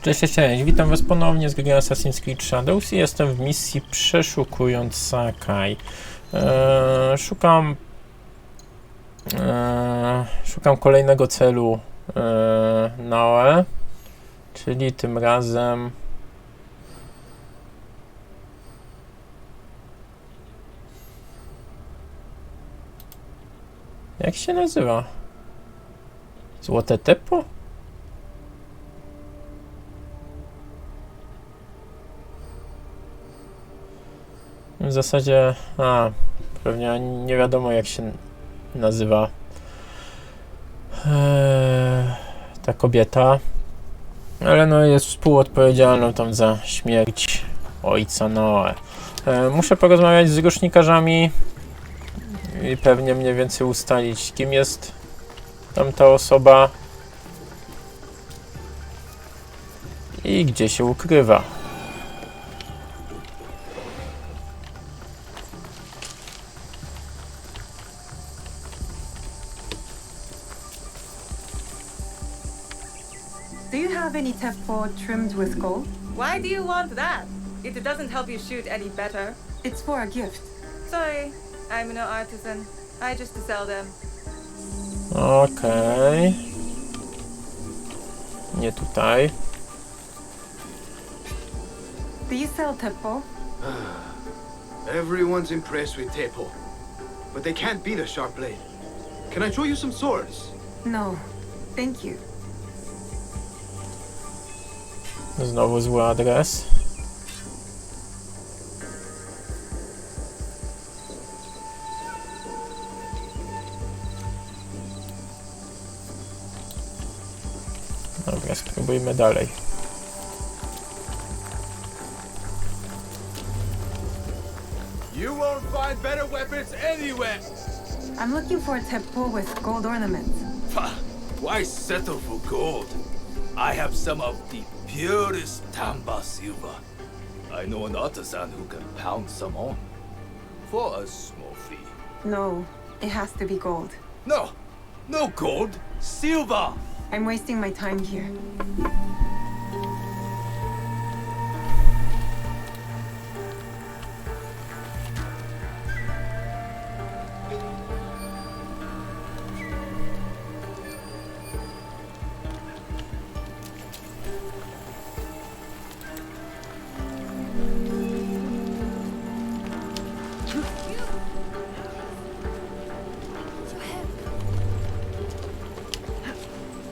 Cześć, witam was ponownie z gry Assassin's Creed Shadows i jestem w misji Przeszukując Sakai. Szukam kolejnego celu Naoe, czyli tym razem jak się nazywa? Złote teppo? W zasadzie, pewnie nie wiadomo jak się nazywa ta kobieta, ale no jest współodpowiedzialną tam za śmierć ojca Naoe. Muszę porozmawiać z rusznikarzami i pewnie mniej więcej ustalić, kim jest tamta osoba i gdzie się ukrywa. Do you have any teppo trimmed with gold? Why do you want that? It doesn't help you shoot any better. It's for a gift. Sorry, I'm no artisan. I just sell them. Okej. Nie tutaj. Do you sell teppo? Everyone's impressed with teppo, but they can't beat a sharp blade. Can I show you some swords? No, thank you. Znowu zły adres. Dobra, spróbujmy dalej. You won't find better weapons anywhere. I'm looking for a teppo with gold ornaments. Why settle for gold? I have some of the purest Tamba silver. I know an artisan who can pound some on for a small fee. No, it has to be gold. No, no gold, silver. I'm wasting my time here.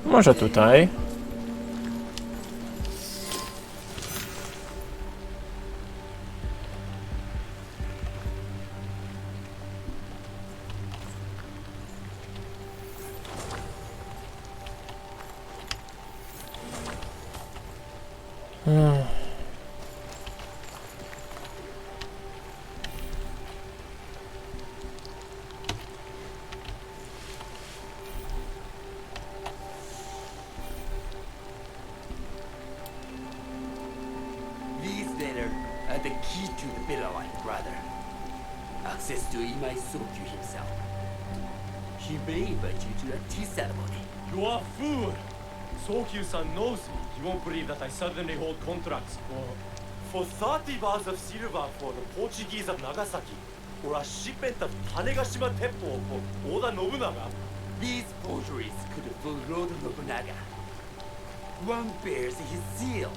Może tutaj. These letters are the key to the better life, brother. Access to 𝐸𝐸𝐳𝐲𝐝𝐚ł himself. He may invite you to a tea ceremony. You are a fool! 𝐸𝐸𝐳𝐲𝐝𚚚 won't You won't believe that I suddenly hold contracts for 30 bars of silver for the Portuguese of Nagasaki, or a shipment of Tanegashima teppo for Oda Nobunaga. These forgeries could fool Lord Nobunaga. One bears his seal.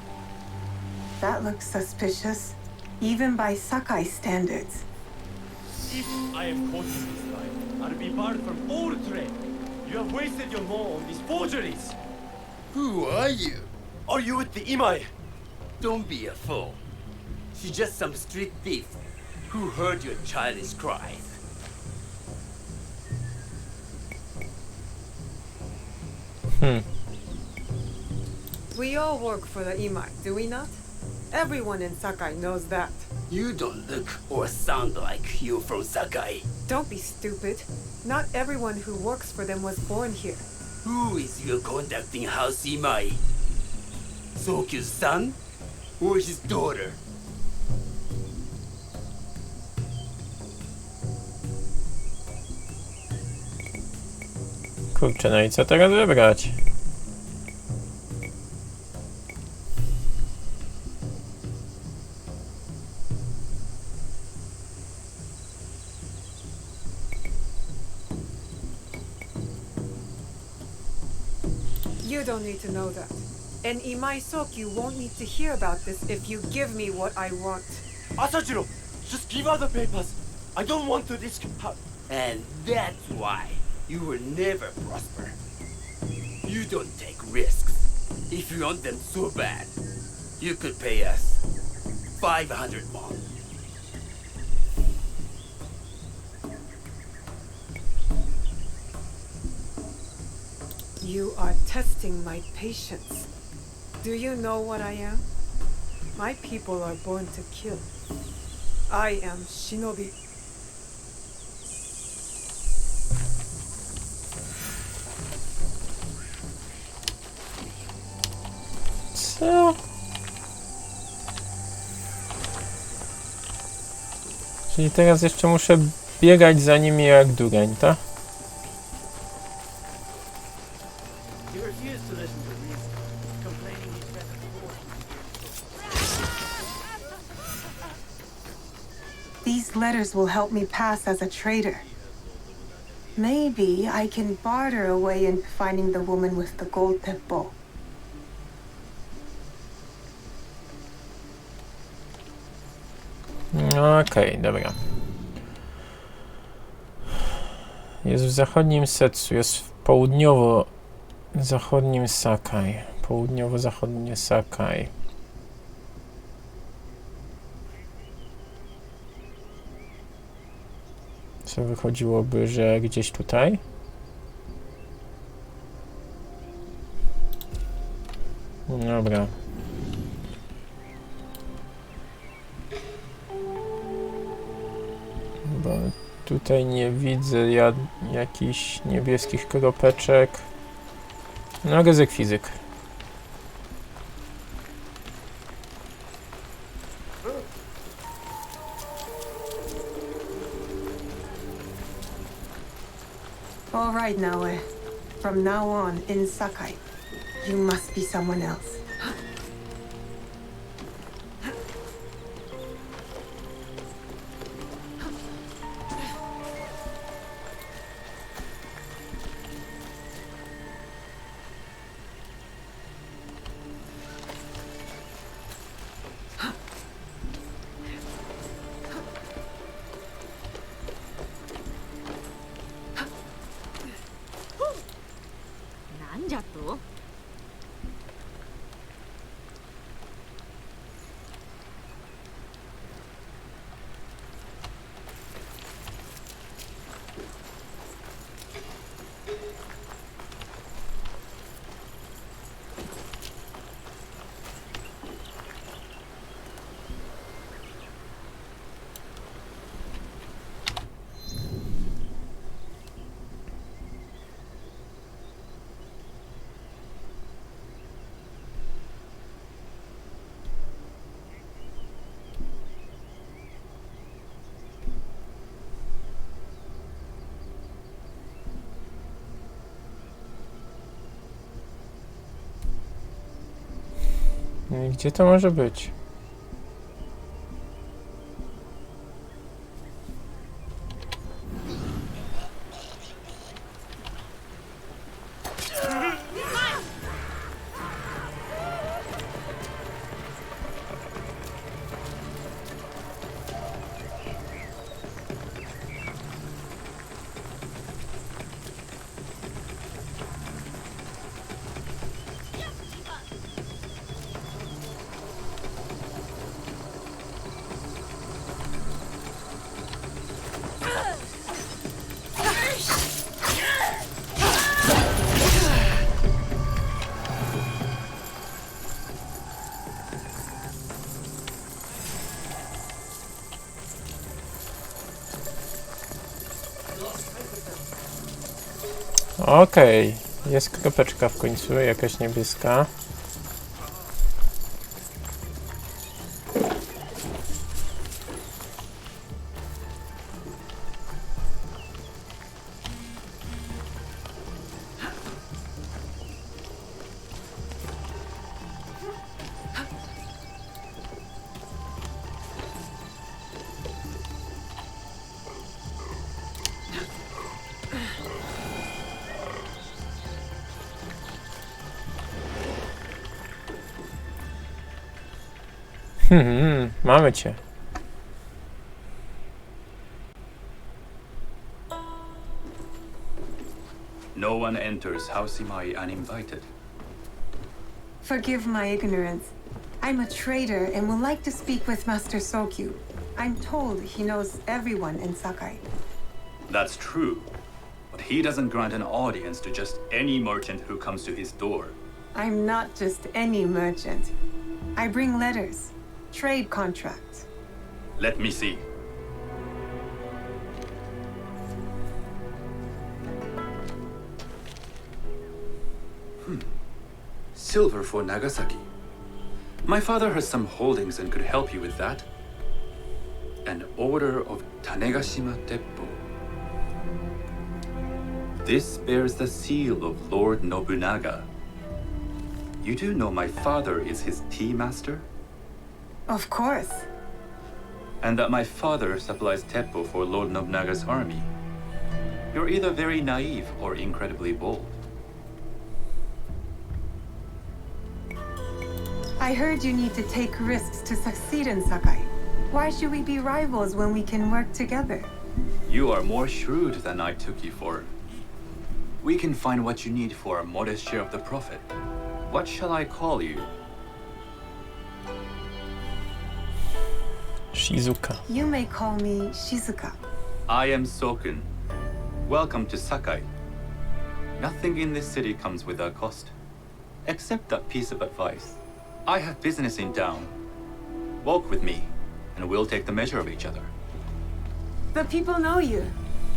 That looks suspicious, even by Sakai standards. If I am caught in this lie, I'll be barred from all trade. You have wasted your law on these forgeries. Who are you? Are you with the 𝐸𝐸𝐳? Don't be a fool. She's just some street thief who heard your childish cries. We all work for the 𝐸𝐸𝐳, do we not? Everyone in Sakai knows that. You don't look or sound like you from Sakai. Don't be stupid. Not everyone who works for them was born here. Who is your conducting house 𝐸𝐸𝐳? 𝐸𝐸𝐳's son or his daughter? Kurczę, no i co teraz wybrać? You don't need to know that. And 𝐸𝐵𝐳𝐲𝐝𝐻𝐚ł won't need to hear about this if you give me what I want. Asajiro, just give her the papers. I don't want to risk. And that's why you will never prosper. You don't take risks. If you want them so bad, you could pay us 500 won. You are testing my patience. Do you know what I am? My people are born to kill. I am shinobi. Co? Czyli teraz jeszcze muszę biegać za nimi jak dureń, tak? These letters will help me pass as a traitor. Maybe I can barter a way into finding the woman with the gold teppo. Okej, dobra. Jest w zachodnim Setsu, jest w południowo-zachodnim Sakai. Południowo-zachodnie Sakai. Co wychodziłoby, że gdzieś tutaj? Dobra. Bo tutaj nie widzę jakichś niebieskich kropeczek. No, ryzyk fizyk. All right, Naoe. From now on, in Sakai, you must be someone else. No i gdzie to może być? Okej, jest kropeczka w końcu, jakaś niebieska. Mamy cię. No one enters 𝐻𝐻𝐸𝐳 uninvited. Forgive my ignorance. I'm a trader and would like to speak with Master Sokyu. I'm told he knows everyone in Sakai. That's true, but he doesn't grant an audience to just any merchant who comes to his door. I'm not just any merchant. I bring letters, trade contracts. Let me see. Silver for Nagasaki. My father has some holdings and could help you with that. An order of Tanegashima teppo. This bears the seal of Lord Nobunaga. You do know my father is his tea master? Of course. And that my father supplies teppo for Lord Nobunaga's army. You're either very naive or incredibly bold. I heard you need to take risks to succeed in Sakai. Why should we be rivals when we can work together? You are more shrewd than I took you for. We can find what you need for a modest share of the profit. What shall I call you? Shizuka. You may call me Shizuka. I am Sokun. Welcome to Sakai. Nothing in this city comes without cost. Except that piece of advice. I have business in town. Walk with me, and we'll take the measure of each other. The people know you.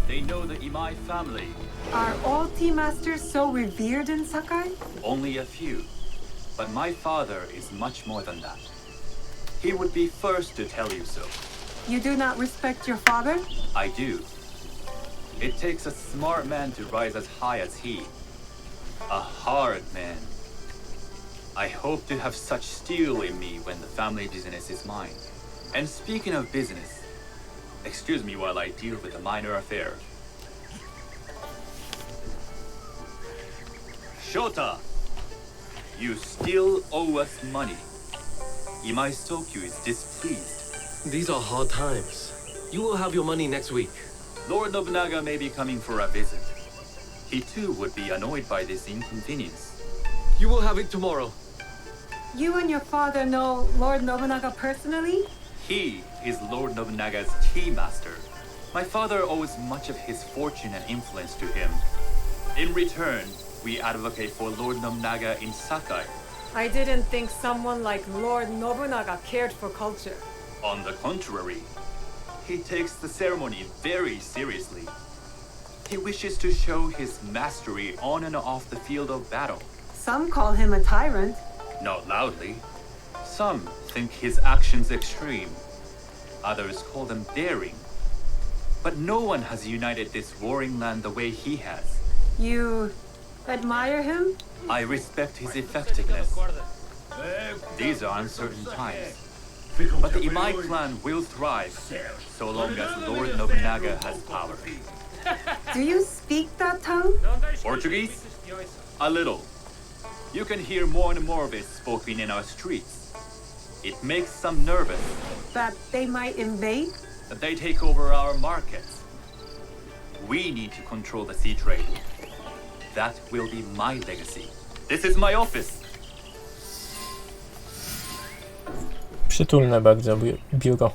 They know the 𝐸𝐸𝐳 family. Are all tea masters so revered in Sakai? Only a few. But my father is much more than that. He would be first to tell you so. You do not respect your father? I do. It takes a smart man to rise as high as he. A hard man. I hope to have such steel in me when the family business is mine. And speaking of business, excuse me while I deal with a minor affair. Shota! You still owe us money. 𝐸𝐸𝐳 Sokyu is displeased. These are hard times. You will have your money next week. Lord Nobunaga may be coming for a visit. He too would be annoyed by this inconvenience. You will have it tomorrow. You and your father know Lord Nobunaga personally? He is Lord Nobunaga's tea master. My father owes much of his fortune and influence to him. In return, we advocate for Lord Nobunaga in Sakai. I didn't think someone like Lord Nobunaga cared for culture. On the contrary, he takes the ceremony very seriously. He wishes to show his mastery on and off the field of battle. Some call him a tyrant. Not loudly. Some think his actions extreme. Others call them daring. But no one has united this warring land the way he has. You admire him? I respect his effectiveness. These are uncertain times. But the 𝐸𝐸𝐳 clan will thrive, so long as Lord Nobunaga has power. Do you speak that tongue? Portuguese? A little. You can hear more and more of it spoken in our streets. It makes some nervous That they might invade? that they take over our markets. We need to control the sea trade. That will be my legacy. This is my office. Przytulne bardzo biuro.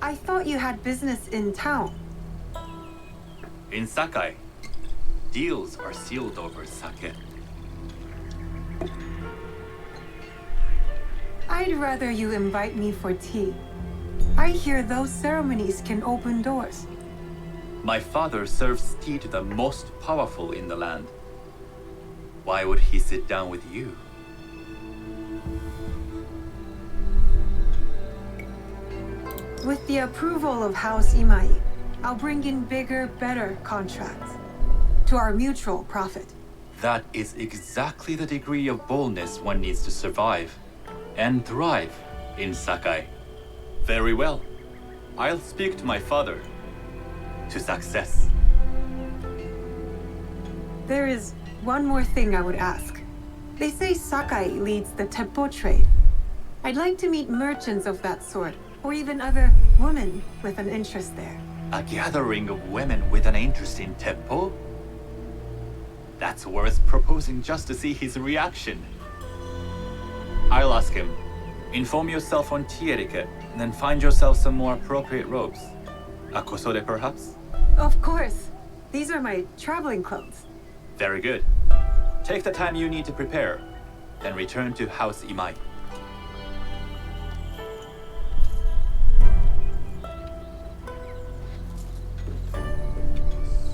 I thought you had business in town. In Sakai, deals are sealed over sake. I'd rather you invite me for tea. I hear those ceremonies can open doors. My father serves tea to the most powerful in the land. Why would he sit down with you? With the approval of House 𝐸𝐸𝐳, I'll bring in bigger, better contracts. To our mutual profit. That is exactly the degree of boldness one needs to survive and thrive in Sakai. Very well. I'll speak to my father. To success. There is one more thing I would ask. They say Sakai leads the teppo trade. I'd like to meet merchants of that sort, or even other women with an interest there. A gathering of women with an interest in teppo? That's worth proposing just to see his reaction. I'll ask him. Inform yourself on 𝐸𝐸𝐸𝐸, and then find yourself some more appropriate robes. A kosode, perhaps? Of course. These are my traveling clothes. Very good. Take the time you need to prepare, then return to House 𝐸𝐸𝐸𝐸.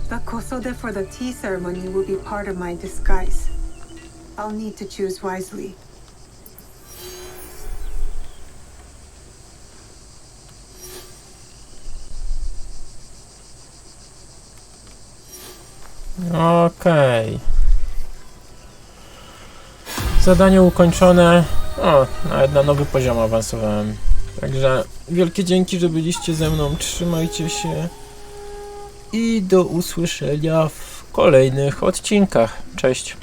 The kosode for the tea ceremony will be part of my disguise. I'll need to choose wisely. Okej. Zadanie ukończone. O, nawet na nowy poziom awansowałem. Także wielkie dzięki, że byliście ze mną. Trzymajcie się. I do usłyszenia w kolejnych odcinkach. Cześć.